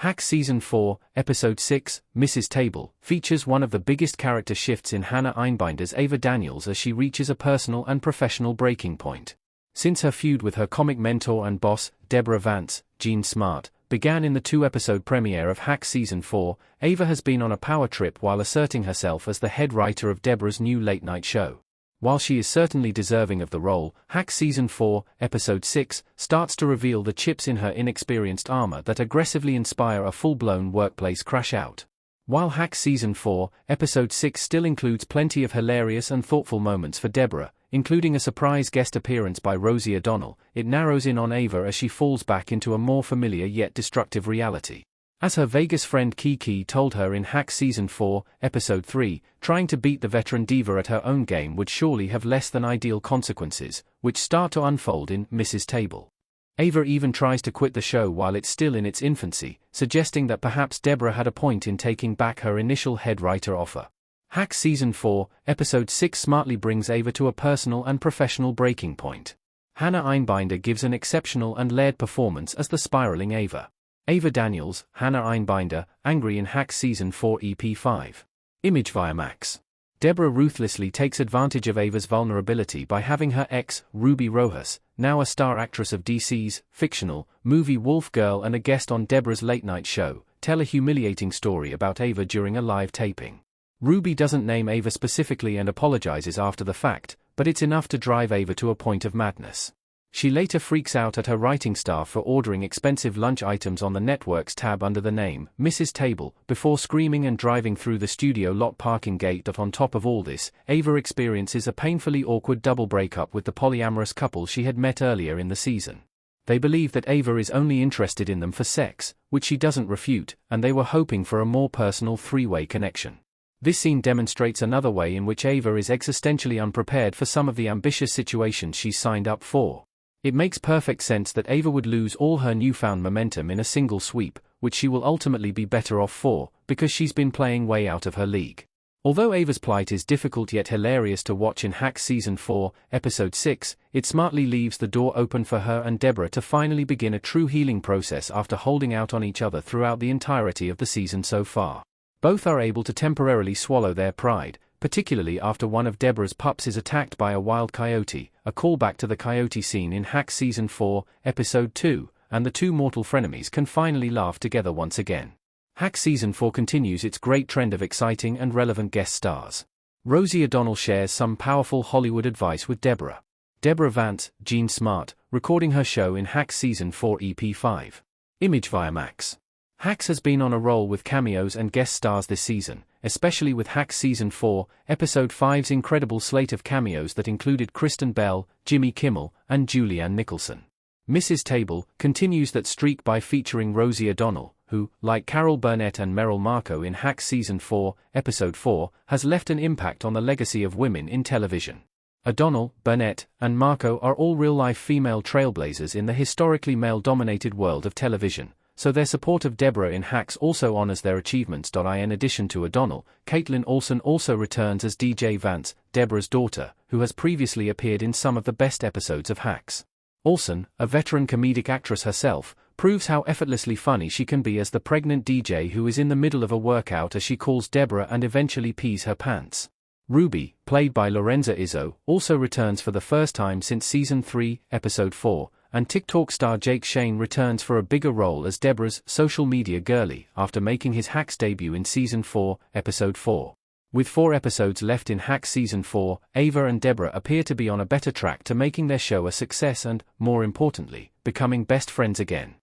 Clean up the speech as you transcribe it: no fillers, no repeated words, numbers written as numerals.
Hacks Season 4, Episode 6, Mrs. Table, features one of the biggest character shifts in Hannah Einbinder's Ava Daniels as she reaches a personal and professional breaking point. Since her feud with her comic mentor and boss, Deborah Vance, Jean Smart, began in the two-episode premiere of Hacks Season 4, Ava has been on a power trip while asserting herself as the head writer of Deborah's new late-night show. While she is certainly deserving of the role, Hacks Season 4, Episode 6, starts to reveal the chips in her inexperienced armor that aggressively inspire a full-blown workplace crash-out. While Hacks Season 4, Episode 6 still includes plenty of hilarious and thoughtful moments for Deborah, including a surprise guest appearance by Rosie O'Donnell, it narrows in on Ava as she falls back into a more familiar yet destructive reality. As her Vegas friend Kiki told her in Hacks Season 4, Episode 3, trying to beat the veteran diva at her own game would surely have less than ideal consequences, which start to unfold in Mrs. Table. Ava even tries to quit the show while it's still in its infancy, suggesting that perhaps Deborah had a point in taking back her initial head writer offer. Hacks Season 4, Episode 6 smartly brings Ava to a personal and professional breaking point. Hannah Einbinder gives an exceptional and layered performance as the spiraling Ava. Ava Daniels, Hannah Einbinder, angry in Hacks Season 4 EP5. Image via Max. Deborah ruthlessly takes advantage of Ava's vulnerability by having her ex, Ruby Rojas, now a star actress of DC's fictional movie Wolf Girl and a guest on Deborah's late-night show, tell a humiliating story about Ava during a live taping. Ruby doesn't name Ava specifically and apologizes after the fact, but it's enough to drive Ava to a point of madness. She later freaks out at her writing staff for ordering expensive lunch items on the network's tab under the name Mrs. Table, before screaming and driving through the studio lot parking gate. On top of all this, Ava experiences a painfully awkward double breakup with the polyamorous couple she had met earlier in the season. They believe that Ava is only interested in them for sex, which she doesn't refute, and they were hoping for a more personal three-way connection. This scene demonstrates another way in which Ava is existentially unprepared for some of the ambitious situations she's signed up for. It makes perfect sense that Ava would lose all her newfound momentum in a single sweep, which she will ultimately be better off for, because she's been playing way out of her league. Although Ava's plight is difficult yet hilarious to watch in Hacks Season 4, Episode 6, it smartly leaves the door open for her and Deborah to finally begin a true healing process after holding out on each other throughout the entirety of the season so far. Both are able to temporarily swallow their pride, particularly after one of Deborah's pups is attacked by a wild coyote, a callback to the coyote scene in Hacks Season 4, Episode 2, and the two mortal frenemies can finally laugh together once again. Hacks Season 4 continues its great trend of exciting and relevant guest stars. Rosie O'Donnell shares some powerful Hollywood advice with Deborah. Deborah Vance, Jean Smart, recording her show in Hacks Season 4 EP5. Image via Max. Hacks has been on a roll with cameos and guest stars this season, especially with Hacks Season 4, Episode 5's incredible slate of cameos that included Kristen Bell, Jimmy Kimmel, and Julianne Nicholson. Mrs. Table continues that streak by featuring Rosie O'Donnell, who, like Carol Burnett and Merrill Markoe in Hacks Season 4, Episode 4, has left an impact on the legacy of women in television. O'Donnell, Burnett, and Markoe are all real-life female trailblazers in the historically male-dominated world of television, so their support of Deborah in Hacks also honors their achievements. In addition to O'Donnell, Caitlin Olsen also returns as DJ Vance, Deborah's daughter, who has previously appeared in some of the best episodes of Hacks. Olsen, a veteran comedic actress herself, proves how effortlessly funny she can be as the pregnant DJ who is in the middle of a workout as she calls Deborah and eventually pees her pants. Ruby, played by Lorenza Izzo, also returns for the first time since Season 3, Episode 4, and TikTok star Jake Shane returns for a bigger role as Deborah's social media girlie after making his Hacks debut in Season 4, Episode 4. With 4 episodes left in Hacks Season 4, Ava and Deborah appear to be on a better track to making their show a success and, more importantly, becoming best friends again.